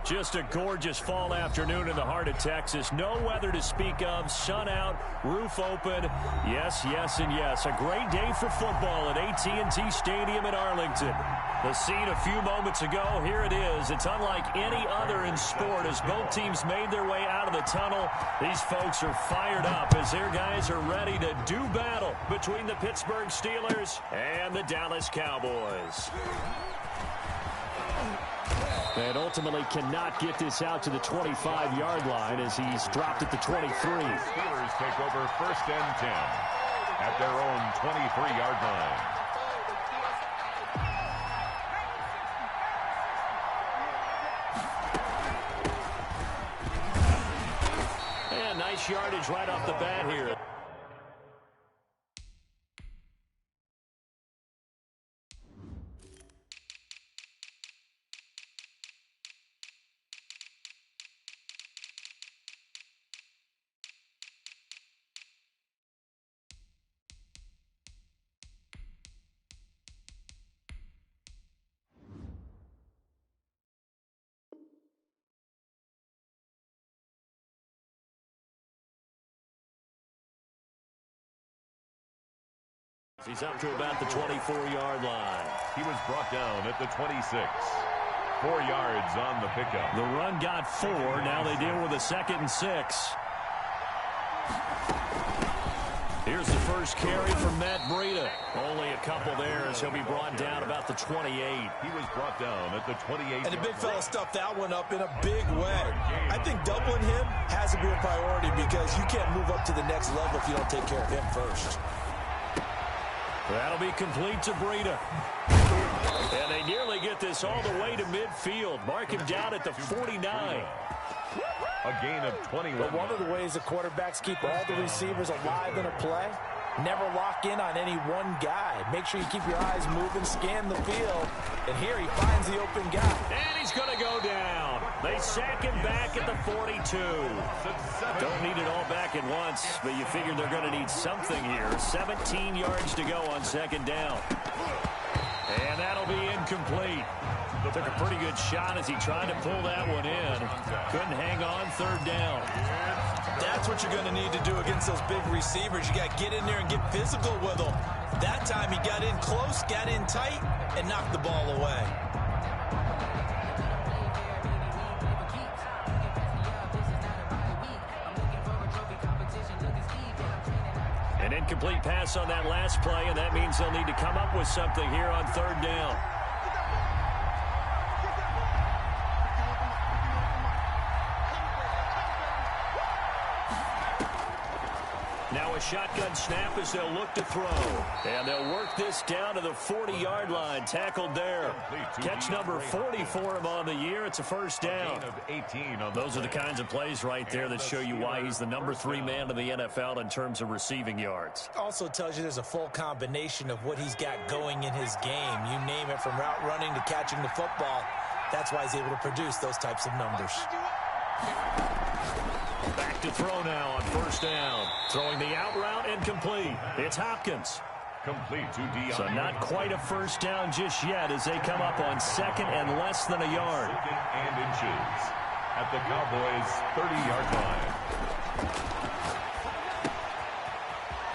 Just a gorgeous fall afternoon in the heart of Texas. No weather to speak of. Sun out, roof open. Yes, yes, and yes. A great day for football at AT&T Stadium in Arlington. The scene a few moments ago, here it is. It's unlike any other in sport as both teams made their way out of the tunnel. These folks are fired up as their guys are ready to do battle between the Pittsburgh Steelers and the Dallas Cowboys. And ultimately cannot get this out to the 25-yard line as he's dropped at the 23. Steelers take over 1st and 10 at their own 23-yard line. And nice yardage right off the bat here. He's up to about the 24-yard line. He was brought down at the 26. 4 yards on the pickup. The run got 4. Now they deal with a 2nd and 6. Here's the first carry from Matt Breida. Only a couple there as he'll be brought down about the 28. He was brought down at the 28. And the big fella stuffed that one up in a big way. I think doubling him has to be a priority because you can't move up to the next level if you don't take care of him first. That'll be complete to Breida. And they nearly get this all the way to midfield. Mark him down at the 49. A gain of 21. But one of the ways the quarterbacks keep all the receivers alive in a play, never lock in on any one guy. Make sure you keep your eyes moving, scan the field. And here he finds the open guy. And he's going to go down. They sack him back at the 42. Don't need it all back at once, but you figure they're going to need something here. 17 yards to go on 2nd down. And that'll be incomplete. Took a pretty good shot as he tried to pull that one in. Couldn't hang on 3rd down. That's what you're going to need to do against those big receivers. You got to get in there and get physical with them. That time he got in close, got in tight, and knocked the ball away. An incomplete pass on that last play, and that means they'll need to come up with something here on 3rd down. Now a shotgun snap as they'll look to throw. And they'll work this down to the 40-yard line. Tackled there. Catch number 40 for him on the year. It's a 1st down. Those are the kinds of plays right there that show you why he's the number 3 man in the NFL in terms of receiving yards. Also tells you there's a full combination of what he's got going in his game. You name it, from route running to catching the football. That's why he's able to produce those types of numbers. Back to throw now on 1st down. Throwing the out route incomplete. It's Hopkins. Complete to Dion. So not quite a 1st down just yet as they come up on 2nd and less than a yard. 2nd and inches at the Cowboys' 30-yard line.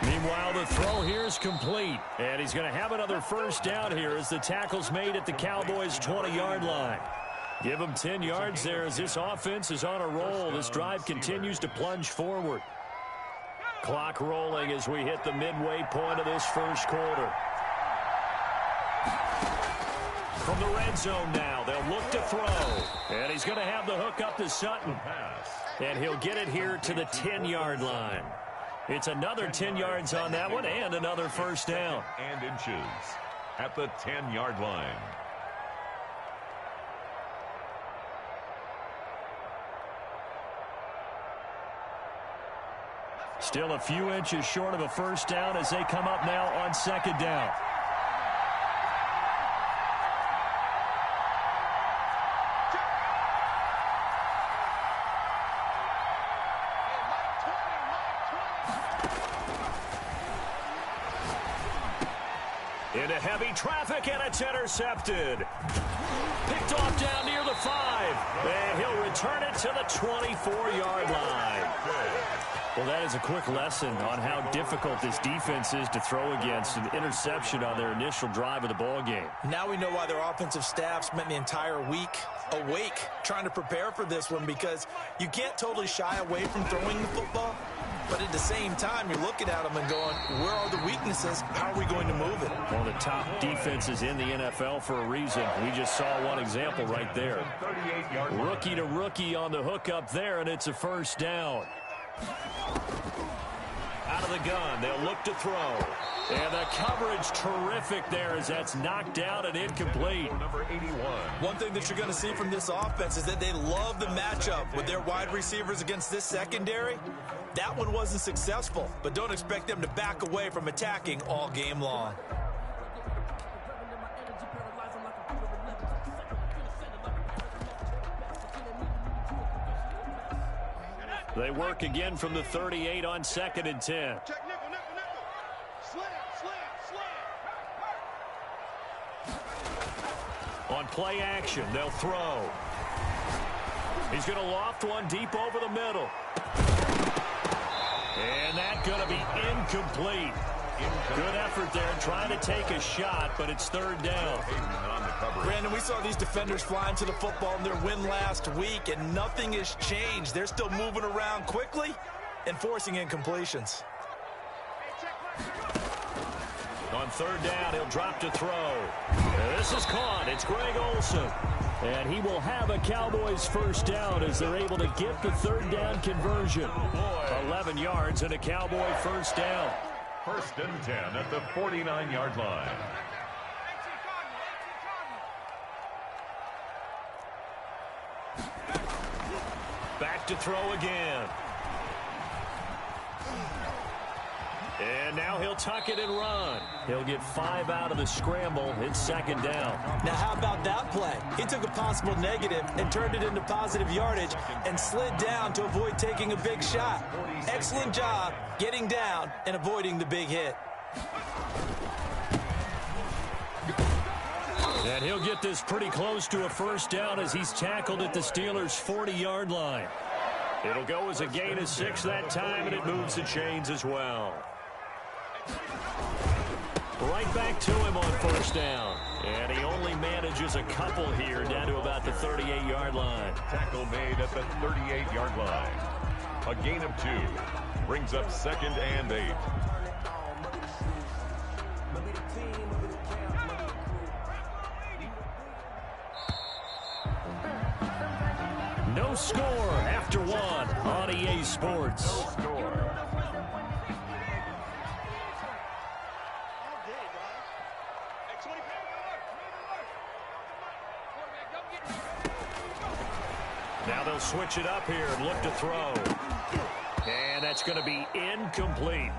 Meanwhile, the throw here is complete. And he's going to have another 1st down here as the tackle's made at the Cowboys' 20-yard line. Give him 10 yards there as this offense is on a roll. This drive continues to plunge forward. Clock rolling as we hit the midway point of this 1st quarter. From the red zone now, they'll look to throw. And he's going to have the hook up to Sutton. And he'll get it here to the 10-yard line. It's another 10 yards on that one and another 1st down. And inches at the 10-yard line. Still a few inches short of a 1st down as they come up now on 2nd down. Into heavy traffic, and it's intercepted. Picked off down near the 5. And he'll return it to the 24-yard line. Well, that is a quick lesson on how difficult this defense is to throw against. An interception on their initial drive of the ball game. Now we know why their offensive staff spent the entire week awake trying to prepare for this one, because you can't totally shy away from throwing the football. But at the same time, you're looking at them and going, where are the weaknesses? How are we going to move it? One of the top defenses in the NFL for a reason. We just saw one example right there. Rookie to rookie on the hook up there, and it's a first down. Out of the gun, they'll look to throw. And the coverage terrific there as that's knocked out and incomplete. Number 81. One thing that you're going to see from this offense is that they love the matchup with their wide receivers against this secondary. That one wasn't successful, but don't expect them to back away from attacking all game long. They work again from the 38 on 2nd and 10. On play action, they'll throw. He's going to loft one deep over the middle. And that's going to be incomplete. Good effort there trying to take a shot, but it's third down. Brandon, we saw these defenders flying to the football in their win last week, and nothing has changed. They're still moving around quickly and forcing incompletions. On third down, he'll drop to throw. This is caught. It's Greg Olsen. And he will have a Cowboys first down as they're able to get the third down conversion. 11 yards and a Cowboy first down. First and 10 at the 49-yard line. Back to throw again. And now he'll tuck it and run. He'll get 5 out of the scramble. It's second down. Now, how about that play? He took a possible negative and turned it into positive yardage and slid down to avoid taking a big shot. Excellent job getting down and avoiding the big hit. And he'll get this pretty close to a first down as he's tackled at the Steelers' 40-yard line. It'll go as a gain of 6 that time, and it moves the chains as well. Right back to him on first down. And he only manages a couple here down to about the 38-yard line. Tackle made at the 38-yard line. A gain of 2. Brings up 2nd and 8. No score after 1 on EA Sports. No score. Now they'll switch it up here and look to throw. And that's going to be incomplete.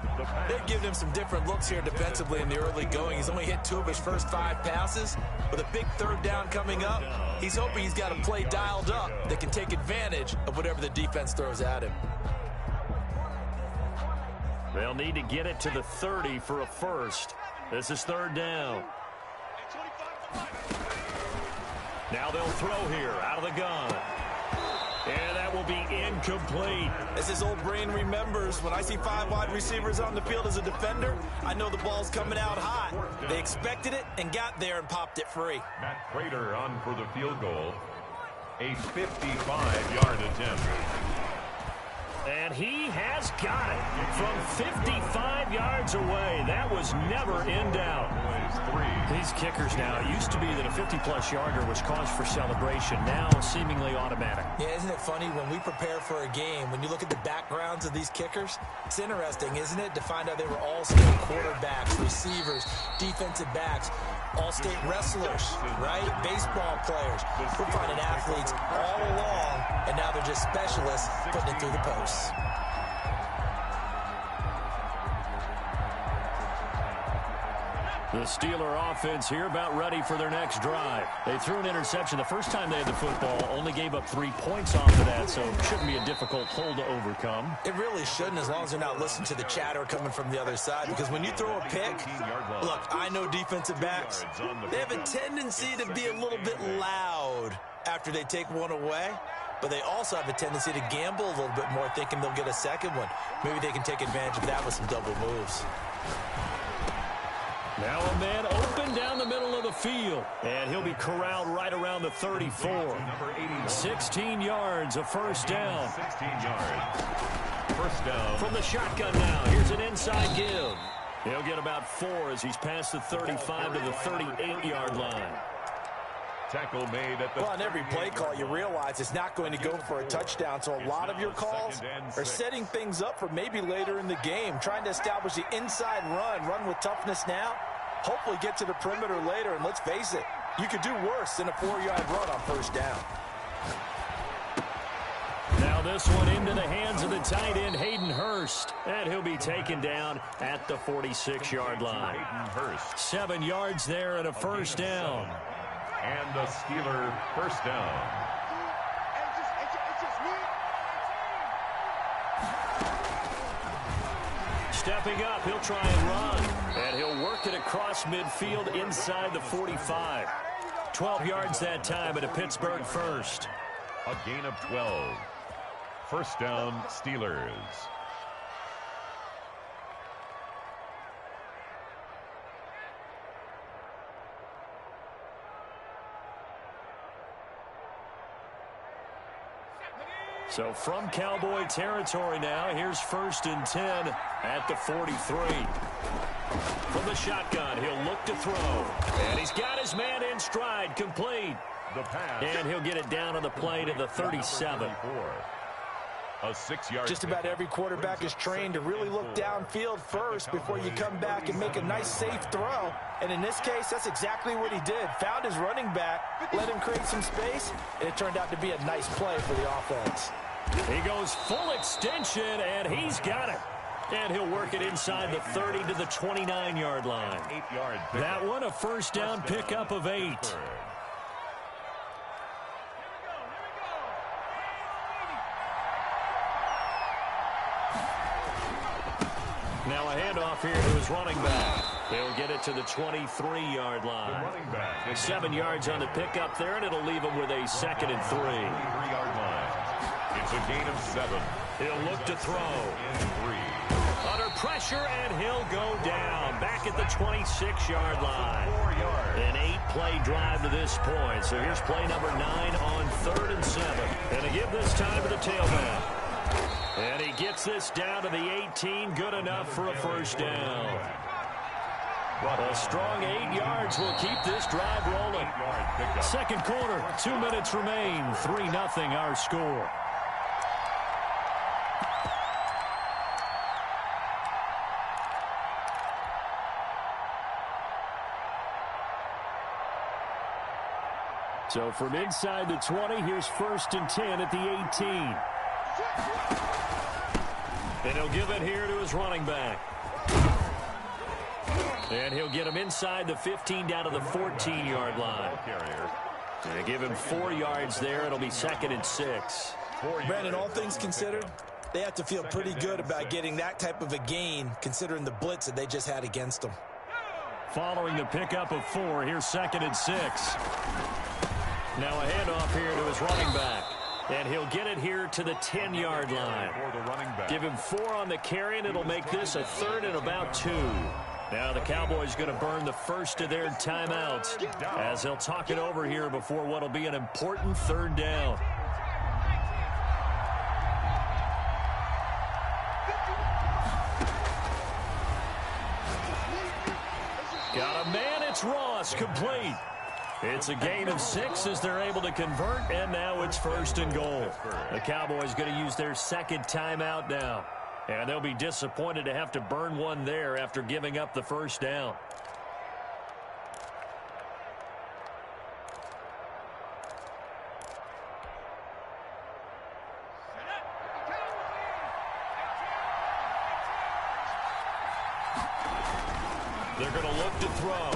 They've given him some different looks here defensively in the early going. He's only hit 2 of his first 5 passes. With a big third down coming up, he's hoping he's got a play dialed up that can take advantage of whatever the defense throws at him. They'll need to get it to the 30 for a first. This is third down. Now they'll throw here out of the gun. And that will be incomplete. As his old brain remembers, when I see 5 wide receivers on the field as a defender, I know the ball's coming out hot. They expected it and got there and popped it free. Matt Prater on for the field goal. A 55-yard attempt. And he has got it from 55 yards away. That was never in doubt. These kickers now, it used to be that a 50-plus yarder was cause for celebration. Now seemingly automatic. Yeah, isn't it funny when we prepare for a game, when you look at the backgrounds of these kickers, it's interesting, isn't it, to find out they were all-state quarterbacks, receivers, defensive backs, all-state wrestlers, right? Baseball players. We're finding athletes all along, and now they're just specialists putting it through the posts. The Steeler offense here about ready for their next drive. They threw an interception the first time they had the football, only gave up 3 points off of that, so it shouldn't be a difficult hole to overcome. It really shouldn't, as long as they're not listening to the chatter coming from the other side, because when you throw a pick, look, I know defensive backs, they have a tendency to be a little bit loud after they take one away. but they also have a tendency to gamble a little bit more, thinking they'll get a second one. Maybe they can take advantage of that with some double moves. Now a man open down the middle of the field, and he'll be corralled right around the 34. 16 yards, a first down. 16 yards. First down. From the shotgun now, here's an inside give. He'll get about 4 as he's past the 35 to the 38-yard line. Tackle made at the Well, on every play call, you realize it's not going to go for a touchdown, so a lot of your calls are setting things up for maybe later in the game, trying to establish the inside run with toughness now, hopefully get to the perimeter later, and let's face it, you could do worse than a 4-yard run on first down. Now this one into the hands of the tight end, Hayden Hurst, and he'll be taken down at the 46-yard line. 7 yards there and a first down. And a Steeler first down. Stepping up, he'll try and run. And he'll work it across midfield inside the 45. 12 yards that time at a Pittsburgh first. A gain of 12. First down, Steelers. So from Cowboy territory now, here's 1st and 10 at the 43. From the shotgun, he'll look to throw. And he's got his man in stride, complete. The pass. And he'll get it down on the play to the 37. A 6-yard. Just about every quarterback is trained to really look downfield first before you come back and make a nice, safe throw. And in this case, that's exactly what he did. Found his running back, let him create some space, and it turned out to be a nice play for the offense. He goes full extension, and he's got it. And he'll work it inside the 30 to the 29-yard line. 8-yard. That one, a first down pickup of 8. Now a handoff here to his running back. He'll get it to the 23-yard line. 7 yards on the pickup there, and it'll leave him with a 2nd and 3. 3-yard line. It's a gain of 7. He'll look to throw. Under pressure, and he'll go down. Back at the 26-yard line. 4 yards. An 8-play drive to this point. So here's play number 9 on 3rd and 7. And to give this time to the tailback. And he gets this down to the 18. Good enough for a first down. A strong 8 yards will keep this drive rolling. Second quarter, 2 minutes remain. 3-0 our score. So from inside the 20, here's 1st and 10 at the 18. And he'll give it here to his running back. And he'll get him inside the 15 down to the 14-yard line. And give him 4 yards there. It'll be 2nd and 6. Brandon, all things considered, they have to feel pretty good about getting that type of a gain, considering the blitz that they just had against them. Following the pickup of 4, here's 2nd and 6. Now a handoff here to his running back. And he'll get it here to the 10-yard line. Give him 4 on the carry, and it'll make this a 3rd and about 2. Now the Cowboys going to burn the first of their timeouts as they'll talk it over here before what will be an important 3rd down. Got a man, it's Ross, complete. It's a gain of 6 as they're able to convert, and now it's 1st and goal. The Cowboys going to use their 2nd timeout now. And they'll be disappointed to have to burn one there after giving up the first down. They're going to look to throw.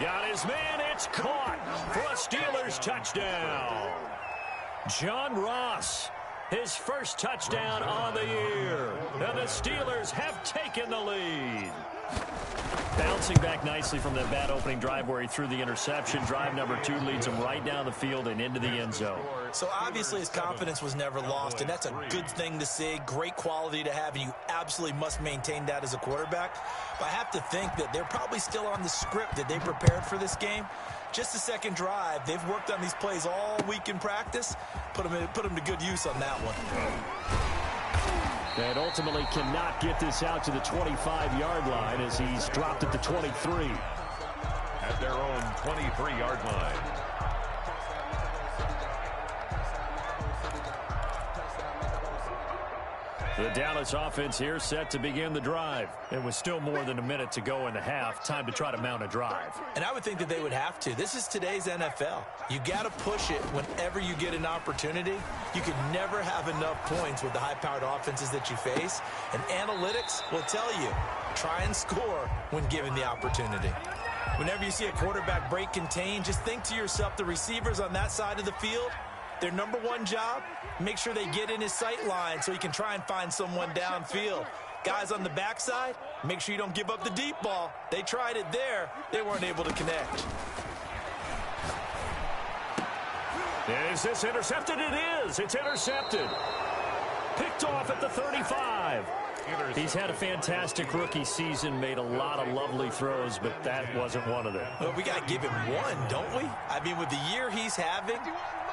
Got his man, it's caught for a Steelers touchdown. John Ross, his first touchdown on the year. And the Steelers have taken the lead. Bouncing back nicely from that bad opening drive where he threw the interception. Drive number 2 leads him right down the field and into the end zone. So obviously his confidence was never lost, and that's a good thing to see. Great quality to have, and you absolutely must maintain that as a quarterback. But I have to think that they're probably still on the script that they prepared for this game. Just the second drive, they've worked on these plays all week in practice. Put them to good use on that one. And ultimately cannot get this out to the 25-yard line as he's dropped at the 23. At their own 23-yard line. The Dallas offense here set to begin the drive. It was still more than a minute to go in the half. Time to try to mount a drive. And I would think that they would have to. This is today's NFL. You got to push it whenever you get an opportunity. You can never have enough points with the high-powered offenses that you face. And analytics will tell you, try and score when given the opportunity. Whenever you see a quarterback break contain, just think to yourself, the receivers on that side of the field, their number one job, make sure they get in his sight line so he can try and find someone downfield. Guys on the backside, make sure you don't give up the deep ball. They tried it there. They weren't able to connect. Is this intercepted? It is. It's intercepted. Picked off at the 35. He's had a fantastic rookie season, made a lot of lovely throws, but that wasn't one of them. Well, we got to give him one, don't we? I mean, with the year he's having,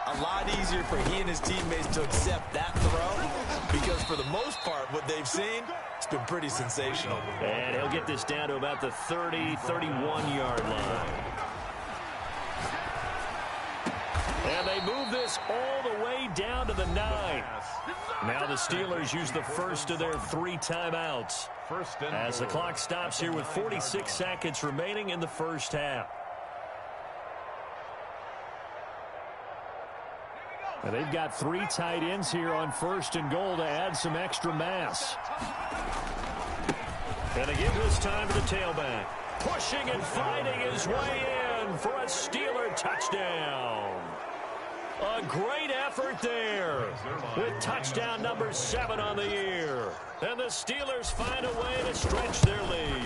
a lot easier for he and his teammates to accept that throw, because for the most part, what they've seen, it's been pretty sensational. And he'll get this down to about the 30, 31-yard line. And they move this all the way down to the 9. Now the Steelers use the first of their 3 timeouts as the clock stops here with 46 seconds remaining in the first half. And they've got 3 tight ends here on 1st and goal to add some extra mass. And they give this time to the tailback. Pushing and fighting his way in for a Steeler touchdown. A great effort there with touchdown number 7 on the year. And the Steelers find a way to stretch their lead.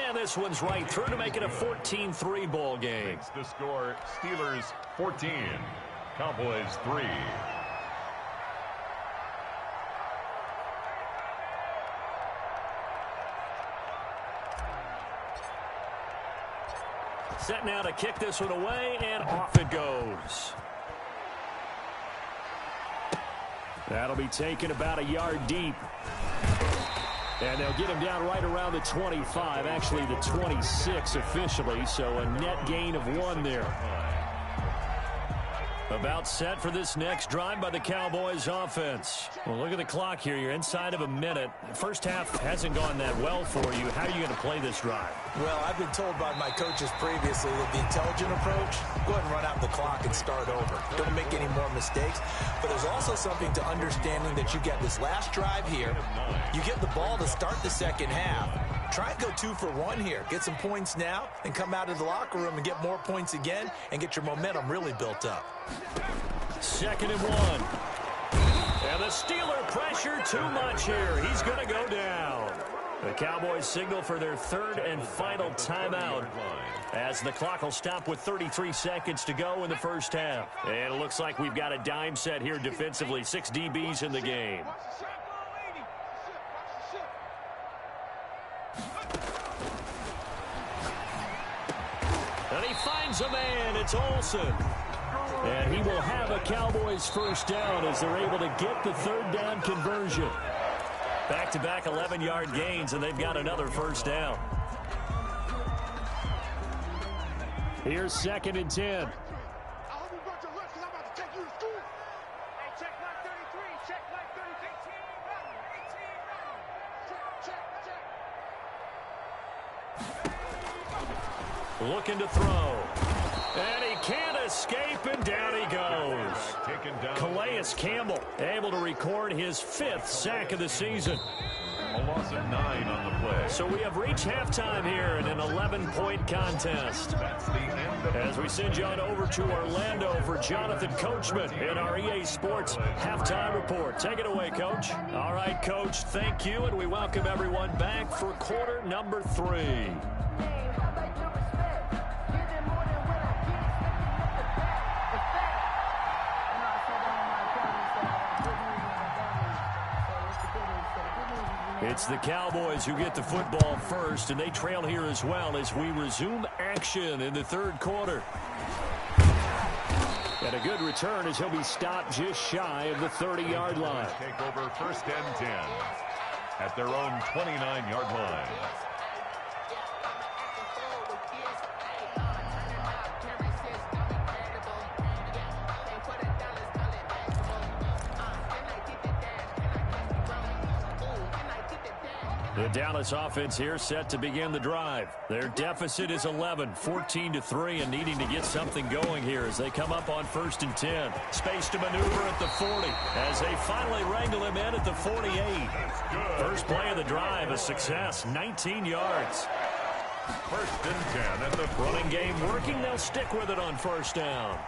And this one's right through to make it a 14-3 ball game. The score, Steelers 14, Cowboys 3. Set now to kick this one away, and off it goes. That'll be taken about a yard deep. And they'll get him down right around the 25, actually the 26 officially, so a net gain of 1 there. About set for this next drive by the Cowboys offense. Well, look at the clock here. You're inside of a minute. First half hasn't gone that well for you. How are you going to play this drive? Well, I've been told by my coaches previously that the intelligent approach, go ahead and run out the clock and start over. Don't make any more mistakes. But there's also something to understanding that you get this last drive here. You get the ball to start the second half. Try and go 2 for 1 here. Get some points now and come out of the locker room and get more points again and get your momentum really built up. 2nd and 1. And the Steeler pressure too much here. He's going to go down. The Cowboys signal for their 3rd and final timeout as the clock will stop with 33 seconds to go in the first half. And it looks like we've got a dime set here defensively. 6 DBs in the game. And he finds a man. It's Olsen. And he will have a Cowboys first down as they're able to get the 3rd down conversion. Back-to-back 11-yard gains, and they've got another first down. Here's 2nd and 10. Looking to throw. And he can't escape, and down he goes. Calais Campbell able to record his 5th sack of the season. A loss of 9 on the play. So we have reached halftime here in an 11-point contest. That's the end of As we send you on over to Orlando for Jonathan Coachman in our EA Sports Halftime Report. Take it away, Coach. All right, Coach, thank you, and we welcome everyone back for quarter number 3. It's the Cowboys who get the football first, and they trail here as well as we resume action in the third quarter. And a good return as he'll be stopped just shy of the 30-yard line. Take over first and 10 at their own 29-yard line. The Dallas offense here set to begin the drive. Their deficit is 11, 14-3, and needing to get something going here as they come up on first and 10. Space to maneuver at the 40 as they finally wrangle him in at the 48. First play of the drive, a success, 19 yards. First and 10 at the running game working. They'll stick with it on first down.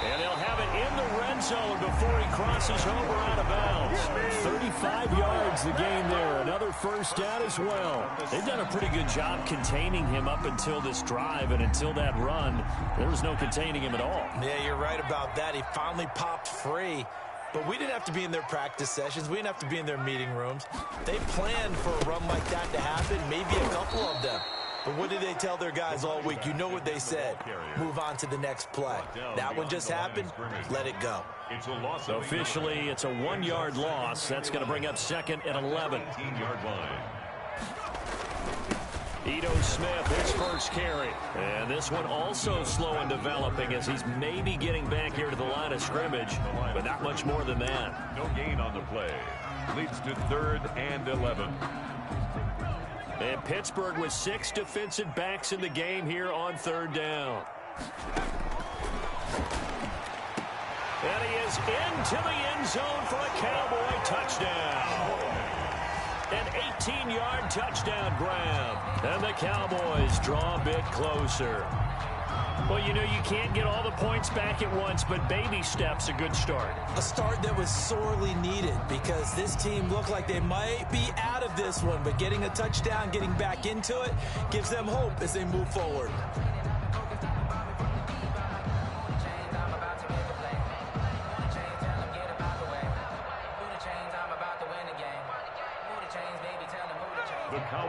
And they'll have it in the red zone before he crosses over out of bounds. 35 yards the gain there. Another first down as well. They've done a pretty good job containing him up until this drive, and until that run, there was no containing him at all. Yeah, you're right about that. He finally popped free. But we didn't have to be in their practice sessions. We didn't have to be in their meeting rooms. They planned for a run like that to happen, maybe a couple of them. But what did they tell their guys all week? You know what they said. Move on to the next play. That one just happened. Let it go. Officially, it's a 1-yard loss. That's going to bring up second and 11. 18-yard line. Ito Smith, his first carry. And this one also slow in developing as he's maybe getting back here to the line of scrimmage, but not much more than that. No gain on the play. Leads to 3rd and 11. And Pittsburgh with 6 defensive backs in the game here on third down. And he is into the end zone for a Cowboy touchdown. An 18-yard touchdown grab. And the Cowboys draw a bit closer. Well, you know, you can't get all the points back at once, but baby steps a good start. A start that was sorely needed because this team looked like they might be out of this one, but getting a touchdown, getting back into it, gives them hope as they move forward.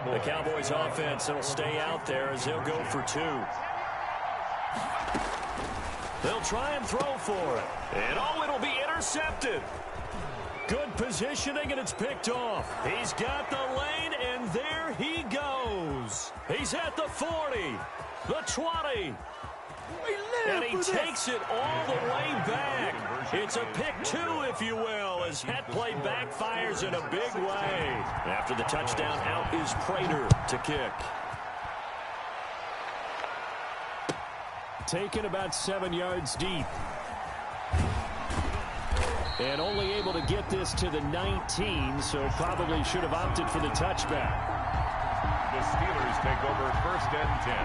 The The Cowboys offense will stay out there as they'll go for 2. They'll try and throw for it. And oh, it'll be intercepted. Good positioning, and it's picked off. He's got the lane, and there he goes. He's at the 40, the 20. And he takes it all the way back. It's a pick 2, if you will, as that play backfires in a big way. After the touchdown, out is Prater to kick. Taken about 7 yards deep. And only able to get this to the 19, so probably should have opted for the touchback. The Steelers take over first and 10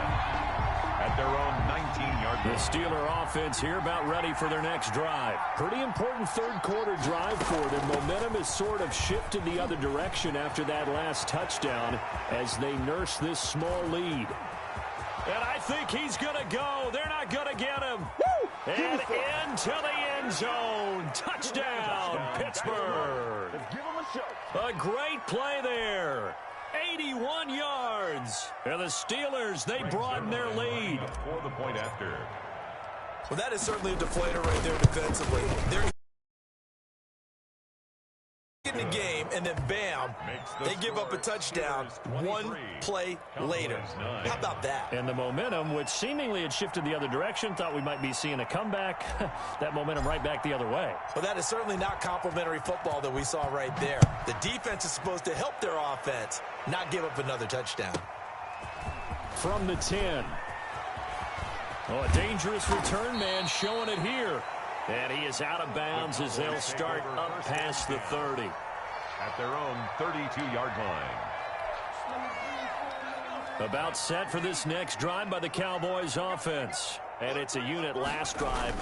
at their own 19-yard line. The Steeler offense here about ready for their next drive. Pretty important third quarter drive for them. Momentum has sort of shifted the other direction after that last touchdown as they nurse this small lead. And I think he's going to go. They're not going to get him. Woo! And into the end zone. Touchdown, Pittsburgh. Give him a show. A great play there. 81 yards. And the Steelers, they broaden their lead. For the point after. Well, that is certainly a deflator right there defensively. They're in the game, and then bam, they give up a touchdown 1 play later. How about that? And the momentum, which seemingly had shifted the other direction, thought we might be seeing a comeback. That momentum right back the other way. Well, that is certainly not complimentary football that we saw right there. The defense is supposed to help their offense, not give up another touchdown. From the 10. Oh, a dangerous return man showing it here. And he is out of bounds as they'll start up past the 30. At their own 32-yard line. About set for this next drive by the Cowboys offense. And it's a unit last drive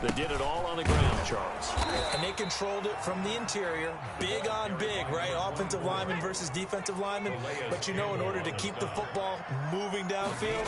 that did it all on the ground, Charles. And they controlled it from the interior. Big on big, right? Offensive lineman versus defensive lineman. But you know, in order to keep the football moving downfield,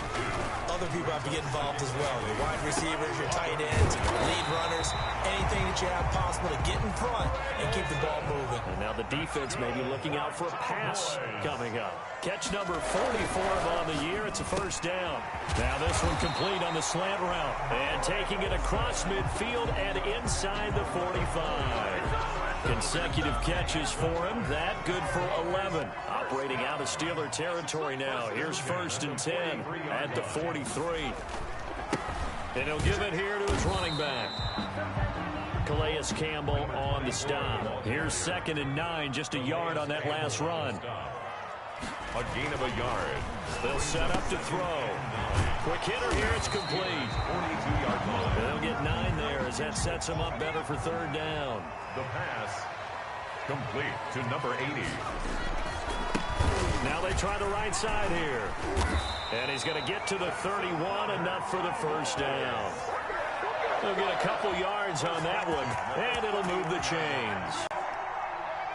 other people have to get involved as well. Your wide receivers, your tight ends, lead runners, anything that you have possible to get in front and keep the ball moving. And now the defense may be looking out for a pass coming up. Catch number 44 on the year. It's a first down. Now this one complete on the slant route. And taking it across midfield and inside the 45. Consecutive catches for him. That good for 11. Operating out of Steeler territory now. Here's 1st and 10 at the 43. And he'll give it here to his running back. Calais Campbell on the stop. Here's 2nd and 9, just a yard on that last run. A gain of a yard. They'll set up to throw. Quick hitter here, it's complete. 42-yard line. They'll get 9 there as that sets them up better for 3rd down. The pass complete to number 80. Now they try the right side here. And he's going to get to the 31, enough for the first down. They'll get a couple yards on that one, and it'll move the chains.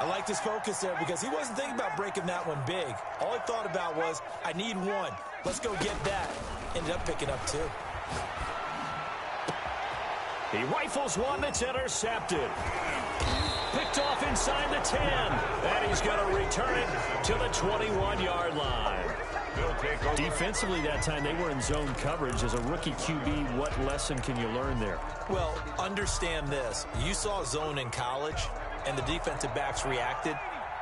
I liked his focus there because he wasn't thinking about breaking that one big. All he thought about was, I need one. Let's go get that. Ended up picking up 2. He rifles one that's intercepted. Picked off inside the 10. And he's going to return it to the 21-yard line. Defensively that time, they were in zone coverage. As a rookie QB, what lesson can you learn there? Well, understand this. You saw zone in college, and the defensive backs reacted,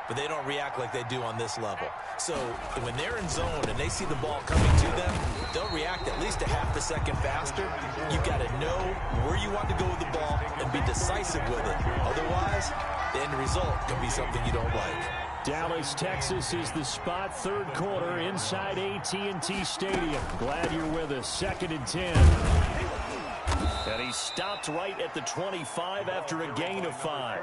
but they don't react like they do on this level. So when they're in zone and they see the ball coming to them, they'll react at least a half a second faster. You've got to know where you want to go with the ball and be decisive with it. Otherwise, the end result can be something you don't like. Dallas, Texas is the spot. 3rd quarter inside AT&T Stadium. Glad you're with us. 2nd and 10. And he stopped right at the 25 after a gain of 5.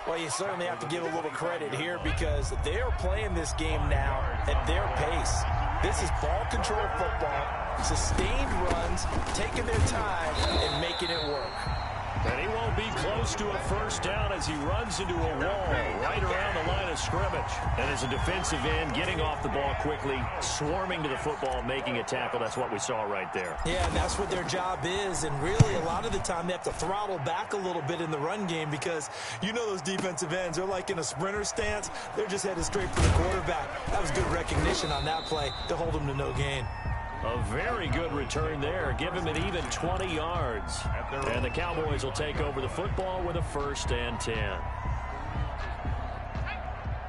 Well, you certainly have to give a little credit here because they are playing this game now at their pace. This is ball control football, sustained runs, taking their time and making it work. And he won't be close to a first down as he runs into a wall right around the line of scrimmage. And as a defensive end, getting off the ball quickly, swarming to the football, making a tackle. That's what we saw right there. Yeah, and that's what their job is. And really, a lot of the time, they have to throttle back a little bit in the run game because you know those defensive ends, they're like in a sprinter stance. They're just headed straight for the quarterback. That was good recognition on that play to hold him to no gain. A very good return there. Give him an even 20 yards. And the Cowboys will take over the football with a 1st and 10.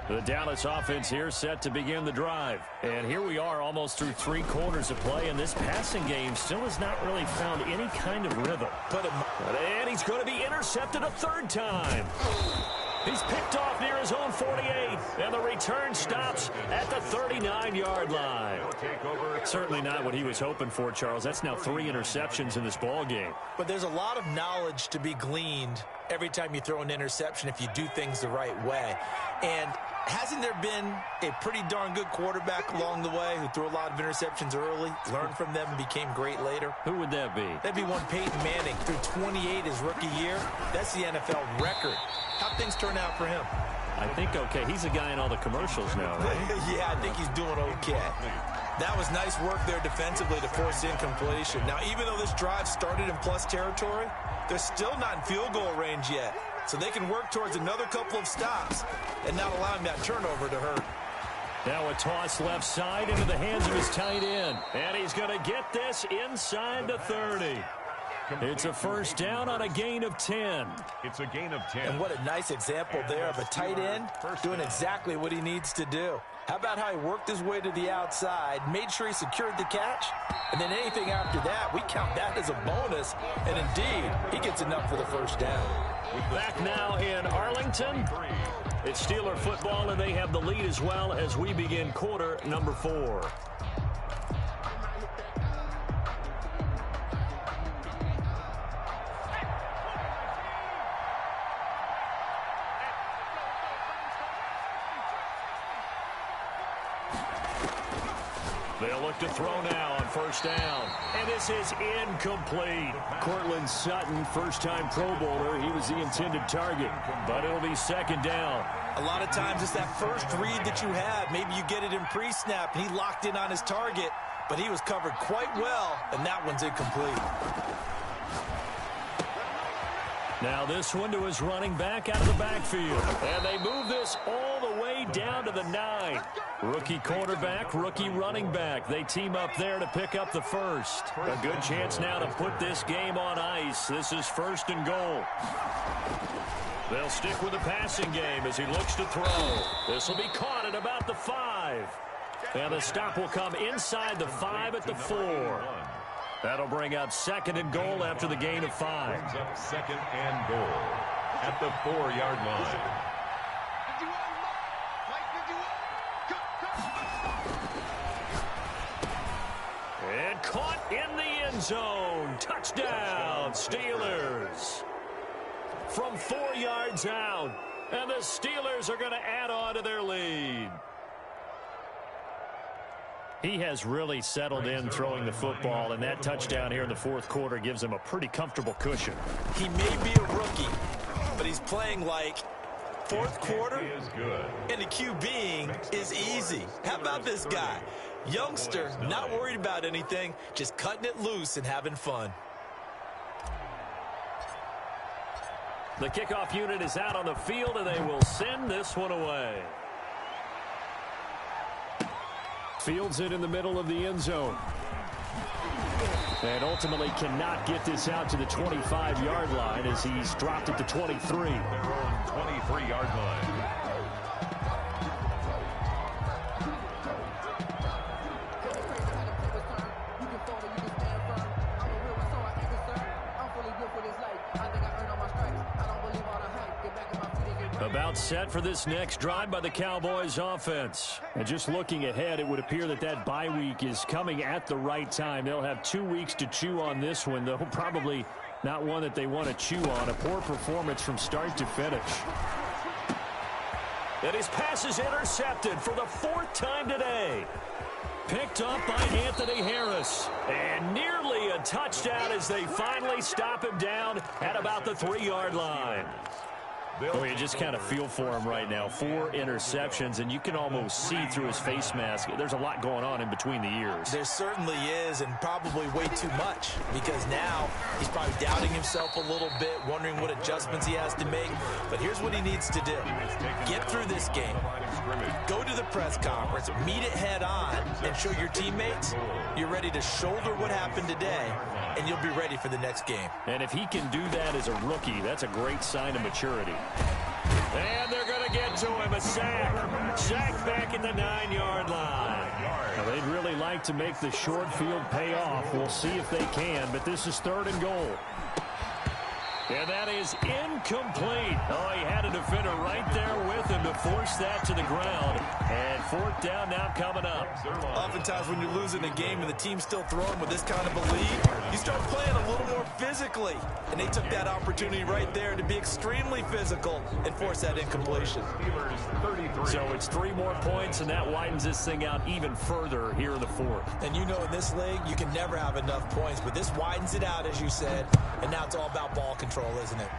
The Dallas offense here set to begin the drive. And here we are almost through 3 quarters of play, and this passing game still has not really found any kind of rhythm. And he's going to be intercepted a 3rd time. He's picked off near his own 48, and the return stops at the 39-yard line. Certainly not what he was hoping for, Charles. That's now 3 interceptions in this ball game. But there's a lot of knowledge to be gleaned every time you throw an interception if you do things the right way. And hasn't there been a pretty darn good quarterback along the way who threw a lot of interceptions early, learned from them, and became great later? Who would that be? That'd be one Peyton Manning. Threw 28 his rookie year. That's the NFL record. How'd things turn out for him? I think okay. He's a guy in all the commercials now, right? Yeah, I think he's doing okay. That was nice work there defensively to force incompletion. Now, even though this drive started in plus territory, they're still not in field goal range yet. So they can work towards another couple of stops and not allowing that turnover to hurt. Now a toss left side into the hands of his tight end. And he's going to get this inside the 30. It's a first down on a gain of 10. It's a gain of 10. And what a nice example there of a tight end doing exactly what he needs to do. How about how he worked his way to the outside, made sure he secured the catch, and then anything after that, we count that as a bonus. And indeed, he gets enough for the first down. Back now in Arlington. It's Steeler football, and they have the lead as well as we begin quarter number 4. They'll look to throw now on first down. And this is incomplete. Cortland Sutton, first-time Pro Bowler. He was the intended target, but it'll be second down. A lot of times it's that first read that you have. Maybe you get it in pre-snap, and he locked in on his target, but he was covered quite well, and that one's incomplete. Now this one to his running back out of the backfield. And they move this all the way down to the 9. Rookie quarterback, rookie running back. They team up there to pick up the first. A good chance now to put this game on ice. This is first and goal. They'll stick with the passing game as he looks to throw. This will be caught at about the 5. And the stop will come inside the 5 at the 4. That'll bring up second and goal after the gain of 5. Brings up second and goal at the 4-yard line. And caught in the end zone. Touchdown, Steelers. From 4 yards out. And the Steelers are going to add on to their lead. He has really settled in throwing the football, and that touchdown here in the fourth quarter gives him a pretty comfortable cushion. He may be a rookie, but he's playing like fourth quarter, and the QBing is easy. How about this guy? Youngster, not worried about anything, just cutting it loose and having fun. The kickoff unit is out on the field, and they will send this one away. Fields it in the middle of the end zone. And ultimately cannot get this out to the 25-yard line as he's dropped it to 23. Their own 23-yard line. About set for this next drive by the Cowboys offense. And just looking ahead, it would appear that that bye week is coming at the right time. They'll have 2 weeks to chew on this one, though probably not one that they want to chew on. A poor performance from start to finish. And his pass is intercepted for the 4th time today. Picked up by Anthony Harris. And nearly a touchdown as they finally stop him down at about the 3-yard line. Oh, you just kind of feel for him right now. 4 interceptions, and you can almost see through his face mask. There's a lot going on in between the ears. There certainly is, and probably way too much, because now he's probably doubting himself a little bit, wondering what adjustments he has to make. But here's what he needs to do. Get through this game. Go to the press conference, meet it head on, and show your teammates you're ready to shoulder what happened today, and you'll be ready for the next game. And if he can do that as a rookie, that's a great sign of maturity. And they're going to get to him. A sack. Sack back at the 9-yard line. Now, they'd really like to make the short field pay off. We'll see if they can, but this is 3rd and goal. And that is incomplete. Oh, he had a defender right there with him to force that to the ground. And 4th down now coming up. Oftentimes when you're losing a game and the team's still throwing with this kind of a lead, you start playing a little more physically. And they took that opportunity right there to be extremely physical and force that incompletion. So it's 3 more points, and that widens this thing out even further here in the 4th. And you know in this league, you can never have enough points, but this widens it out, as you said, and now it's all about ball control, isn't it?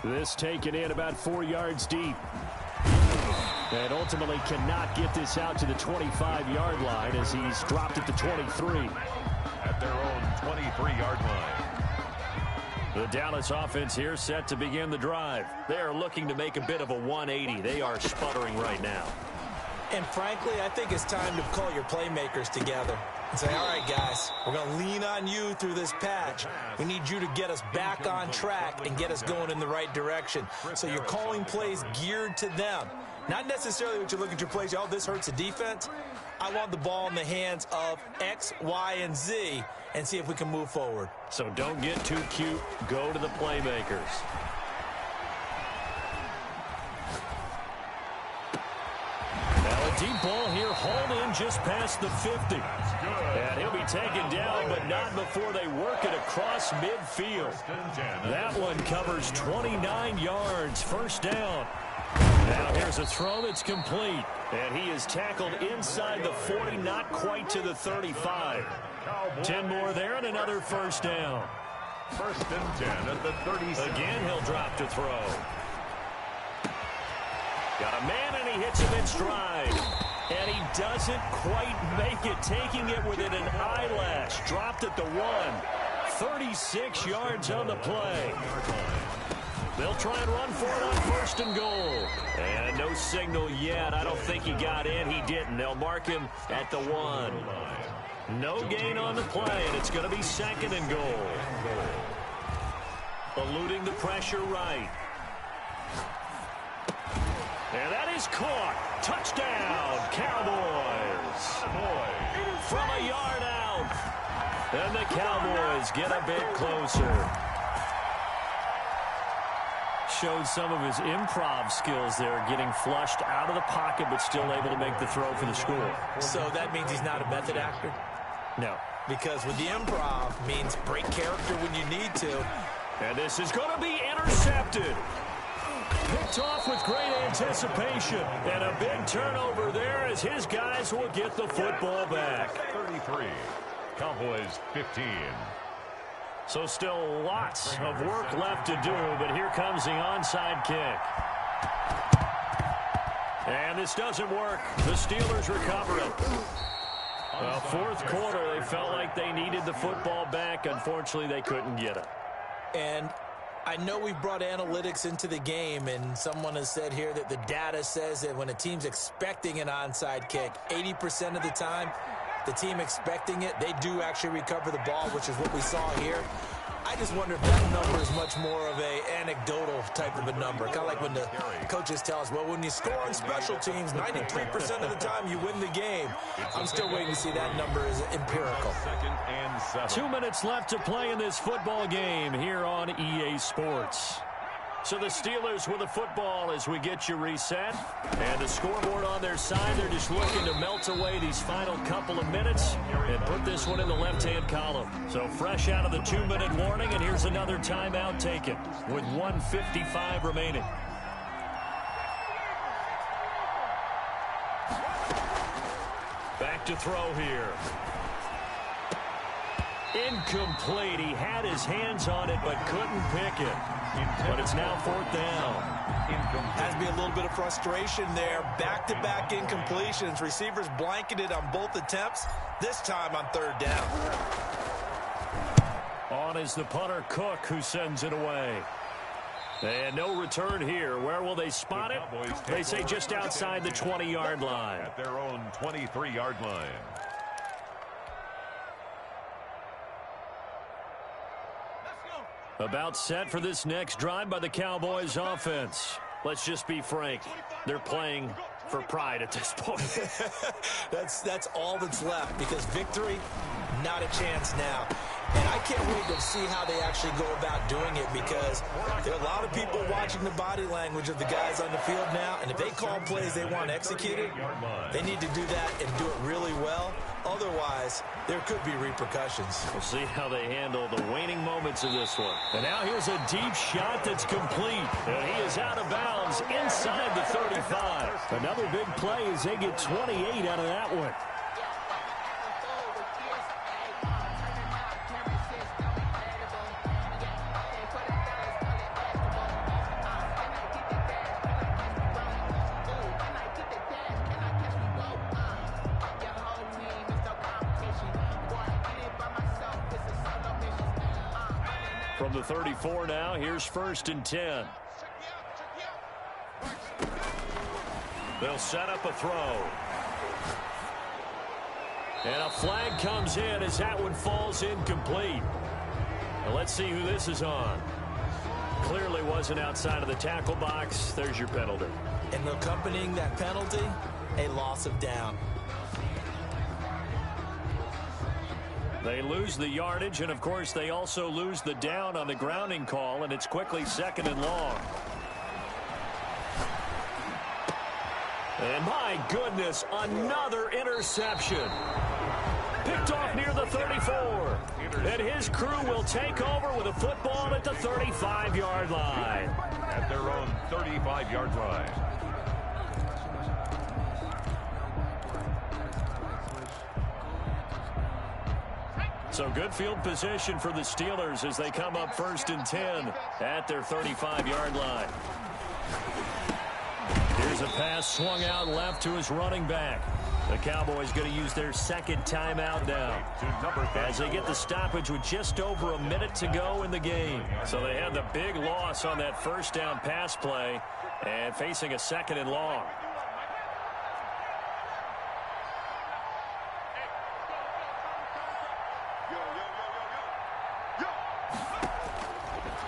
This taken in about 4 yards deep. And ultimately cannot get this out to the 25-yard line as he's dropped it to 23. At their own 23-yard line. The Dallas offense here set to begin the drive. They are looking to make a bit of a 180. They are sputtering right now. And frankly, I think it's time to call your playmakers together and say, all right, guys, we're going to lean on you through this patch. We need you to get us back on track and get us going in the right direction. So you're calling plays geared to them. Not necessarily what you're looking at your plays, oh, this hurts the defense. I want the ball in the hands of X, Y, and Z and see if we can move forward. So don't get too cute. Go to the playmakers. Now a deep ball here, hauled in just past the 50. And he'll be taken down, but not before they work it across midfield. That one covers 29 yards. First down. Now here's a throw that's complete. And he is tackled inside the 40, not quite to the 35. 10 more there and another first down. First and 10 at the 36. Again, he'll drop to throw. Got a man, and he hits him in stride. And he doesn't quite make it, taking it within an eyelash. Dropped at the 1. 36 yards on the play. They'll try and run for it on first and goal. And no signal yet. I don't think he got in. He didn't. They'll mark him at the 1. No gain on the play, and it's going to be second and goal. Eluding the pressure right. And that is caught. Touchdown, Cowboys. From a yard out. And the Cowboys get a bit closer. Showed some of his improv skills there, getting flushed out of the pocket, but still able to make the throw for the score. So that means he's not a method actor? No. Because with the improv means break character when you need to. And this is going to be intercepted. Picked off with great anticipation. And a big turnover there as his guys will get the football back. 33. Cowboys 15. So still lots of work left to do, but here comes the onside kick. And this doesn't work. The Steelers recover it. Well, fourth quarter, they felt like they needed the football back. Unfortunately, they couldn't get it. And I know we've brought analytics into the game, and someone has said here that the data says that when a team's expecting an onside kick, 80% of the time, the team expecting it, they do actually recover the ball, which is what we saw here. I just wonder if that number is much more of a anecdotal type of a number. Kind of like when the coaches tell us, well, when you score on special teams, 93% of the time you win the game. I'm still waiting to see that number is empirical. 2nd and 7. 2 minutes left to play in this football game here on EA Sports. So the Steelers with the football as we get you reset. And the scoreboard on their side, they're just looking to melt away these final couple of minutes and put this one in the left-hand column. So fresh out of the 2-minute warning, and here's another timeout taken with 1:55 remaining. Back to throw here. Incomplete. He had his hands on it but couldn't pick it. But it's now 4th down. Has to be a little bit of frustration there. Back-to-back incompletions. Receivers blanketed on both attempts, this time on 3rd down. On is the punter, Cook, who sends it away. And no return here. Where will they spot it? They say just outside the 20-yard line. At their own 23-yard line. About set for this next drive by the Cowboys offense. Let's just be frank. They're playing for pride at this point. That's all that's left, because victory, not a chance now. And I can't wait to see how they actually go about doing it, because there are a lot of people watching the body language of the guys on the field now, and if they call plays they want executed, they need to do that and do it really well. Otherwise, there could be repercussions. We'll see how they handle the waning moments of this one. And now here's a deep shot that's complete. And he is out of bounds inside the 35. Another big play as they get 28 out of that one. From the 34 now, here's 1st and 10. They'll set up a throw. And a flag comes in as that one falls incomplete. Now let's see who this is on. Clearly wasn't outside of the tackle box. There's your penalty. And accompanying that penalty, a loss of down. They lose the yardage, and of course they also lose the down on the grounding call, and it's quickly 2nd and long. And my goodness, another interception. Picked off near the 34. And his crew will take over with a football at the 35-yard line. At their own 35-yard line. So good field position for the Steelers as they come up 1st and 10 at their 35-yard line. Here's a pass swung out left to his running back. The Cowboys going to use their second timeout now as they get the stoppage with just over a minute to go in the game. So they had the big loss on that first down pass play and facing a 2nd and long.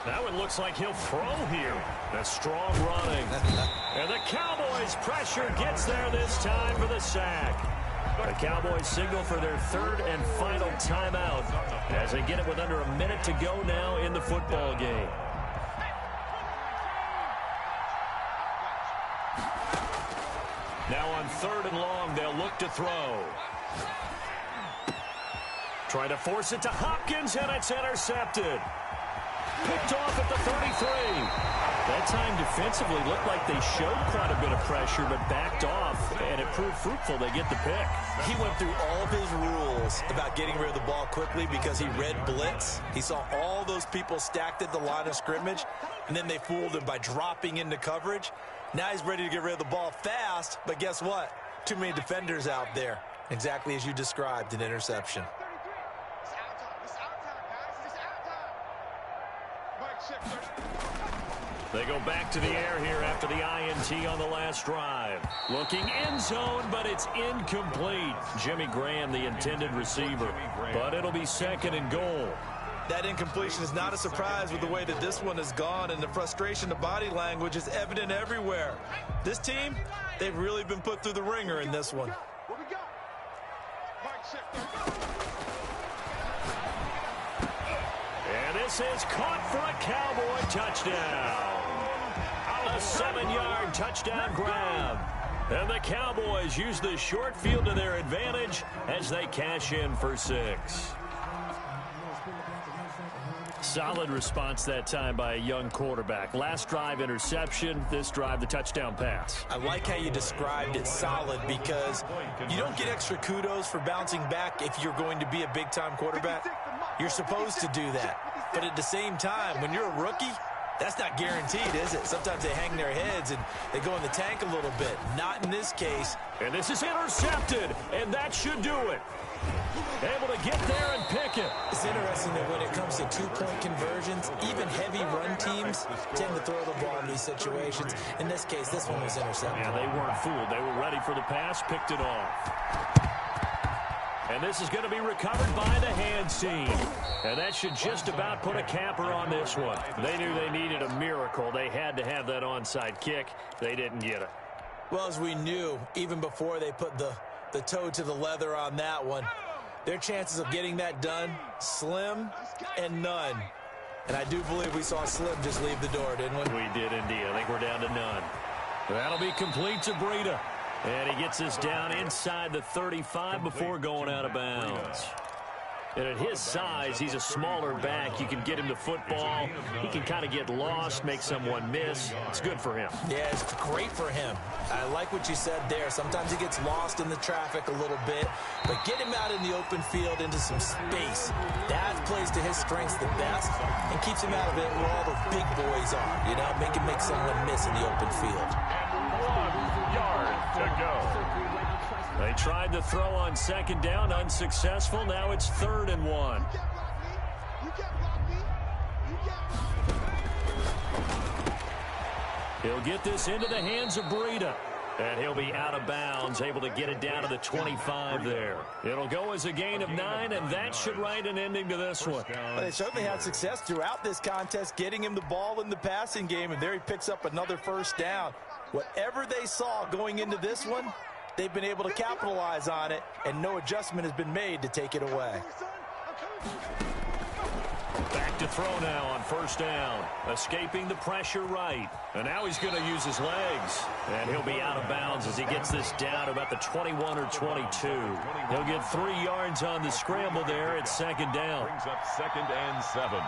Now it looks like he'll throw here. That's strong running. And the Cowboys' pressure gets there this time for the sack. The Cowboys signal for their 3rd and final timeout as they get it with under a minute to go now in the football game. Now on 3rd and long, they'll look to throw. Try to force it to Hopkins, and it's intercepted. Picked off at the 33. That time defensively looked like they showed quite a bit of pressure but backed off, and it proved fruitful. They get the pick. He went through all of his rules about getting rid of the ball quickly because he read blitz. He saw all those people stacked at the line of scrimmage, and then they fooled him by dropping into coverage. Now he's ready to get rid of the ball fast, but guess what? Too many defenders out there. Exactly as you described, an interception. They go back to the air here after the INT on the last drive. Looking end zone, but it's incomplete. Jimmy Graham, the intended receiver. But it'll be 2nd and goal. That incompletion is not a surprise with the way that this one has gone, and the frustration, the body language is evident everywhere. This team, they've really been put through the ringer in this one. And this is caught for a Cowboy touchdown. A 7-yard touchdown grab. And the Cowboys use the short field to their advantage as they cash in for 6. Solid response that time by a young quarterback. Last drive, interception. This drive, the touchdown pass. I like how you described it, solid, because you don't get extra kudos for bouncing back if you're going to be a big-time quarterback. You're supposed to do that. But at the same time, when you're a rookie, that's not guaranteed, is it? Sometimes they hang their heads and they go in the tank a little bit. Not in this case. And this is intercepted, and that should do it. Able to get there and pick it. It's interesting that when it comes to two-point conversions, even heavy run teams tend to throw the ball in these situations. In this case, this one was intercepted. Yeah, they weren't fooled. They were ready for the pass, picked it off. And this is going to be recovered by the hands team. And that should just about put a capper on this one. They knew they needed a miracle. They had to have that onside kick. They didn't get it. Well, as we knew, even before they put the toe to the leather on that one, their chances of getting that done, slim and none. And I do believe we saw Slim just leave the door, didn't we? We did indeed. I think we're down to none. That'll be complete to Breida. And he gets us down inside the 35 before going out of bounds. And at his size, he's a smaller back. You can get him to football. He can kind of get lost, make someone miss. It's good for him. Yeah, it's great for him. I like what you said there. Sometimes he gets lost in the traffic a little bit, but get him out in the open field into some space. That plays to his strengths the best and keeps him out of it where all the big boys are. You know, make him make someone miss in the open field. 1 yard to go. They tried to throw on second down, unsuccessful. Now it's 3rd and 1. He'll get this into the hands of Breida. And he'll be out of bounds, able to get it down to the 25 there. It'll go as a gain of 9, and that should write an ending to this one. Well, they certainly had success throughout this contest, getting him the ball in the passing game, and there he picks up another first down. Whatever they saw going into this one, they've been able to capitalize on it, and no adjustment has been made to take it away. Back to throw now on first down. Escaping the pressure right. And now he's going to use his legs. And he'll be out of bounds as he gets this down to about the 21 or 22. He'll get 3 yards on the scramble there at second down. Brings up 2nd and 7.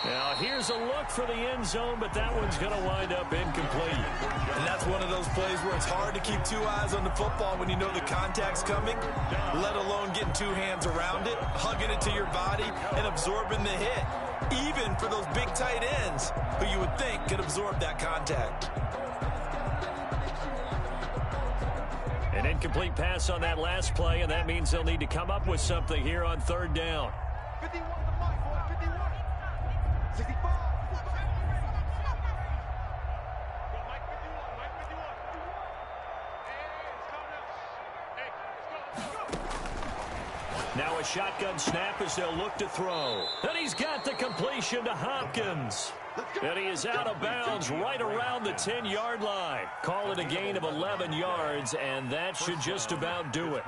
Now here's a look for the end zone, but that one's going to wind up incomplete. And that's one of those plays where it's hard to keep two eyes on the football when you know the contact's coming, let alone getting two hands around it, hugging it to your body, and absorbing the hit. Even for those big tight ends who you would think could absorb that contact. An incomplete pass on that last play, and that means they'll need to come up with something here on third down. 51 to Mike, boy, 51. 65. Mike 51, Mike 51. Hey, let's go. Now a shotgun snap as they'll look to throw. And he's got the completion to Hopkins. And he is out of bounds right around the 10-yard line. Call it a gain of 11 yards, and that should just about do it.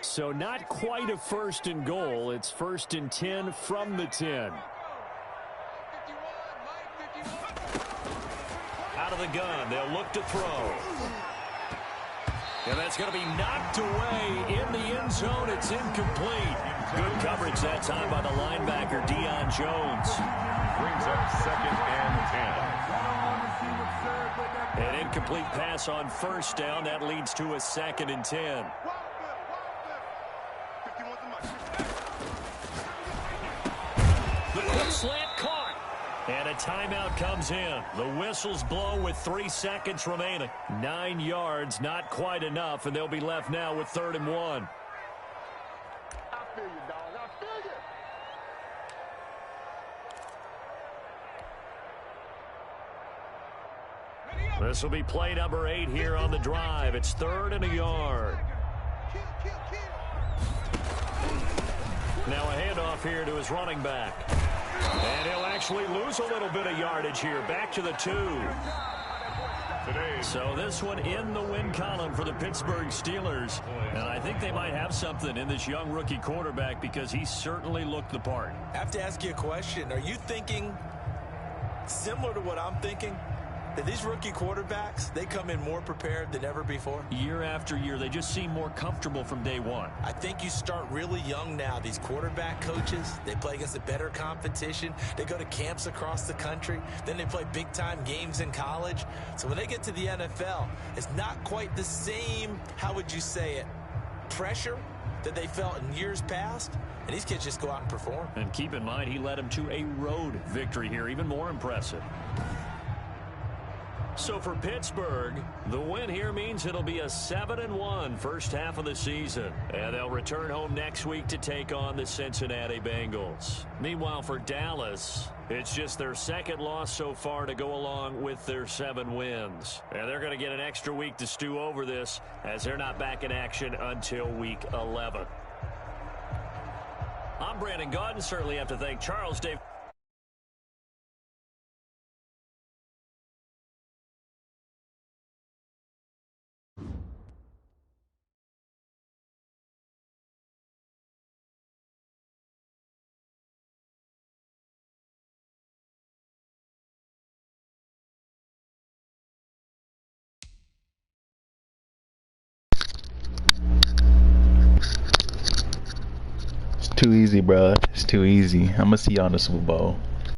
So not quite a first and goal. It's first and 10 from the 10. Out of the gun, they'll look to throw. And that's going to be knocked away in the end zone. It's incomplete. Good coverage that time by the linebacker, Deion Jones. Brings up second and 10. An incomplete pass on first down. That leads to a second and 10. The quick slant caught. And a timeout comes in. The whistle's blown with 3 seconds remaining. 9 yards, not quite enough, and they'll be left now with 3rd and 1. I feel you, dog. I feel you. This will be play number 8 here on the drive. It's 3rd and a yard. Now a handoff here to his running back. And he'll actually lose a little bit of yardage here. Back to the 2. So this one in the win column for the Pittsburgh Steelers. And I think they might have something in this young rookie quarterback because he certainly looked the part. I have to ask you a question. Are you thinking similar to what I'm thinking? That these rookie quarterbacks, they come in more prepared than ever before? Year after year, they just seem more comfortable from day one. I think you start really young now. These quarterback coaches, they play against a better competition. They go to camps across the country. Then they play big-time games in college. So when they get to the NFL, it's not quite the same, how would you say it, pressure that they felt in years past. And these kids just go out and perform. And keep in mind, he led them to a road victory here, even more impressive. So for Pittsburgh, the win here means it'll be a 7-1 first half of the season. And they'll return home next week to take on the Cincinnati Bengals. Meanwhile, for Dallas, it's just their 2nd loss so far to go along with their 7 wins. And they're going to get an extra week to stew over this as they're not back in action until week 11. I'm Brandon Gaudin. Certainly have to thank Charles Davis. Too easy, bro. It's too easy. I'm gonna see you on the Super Bowl.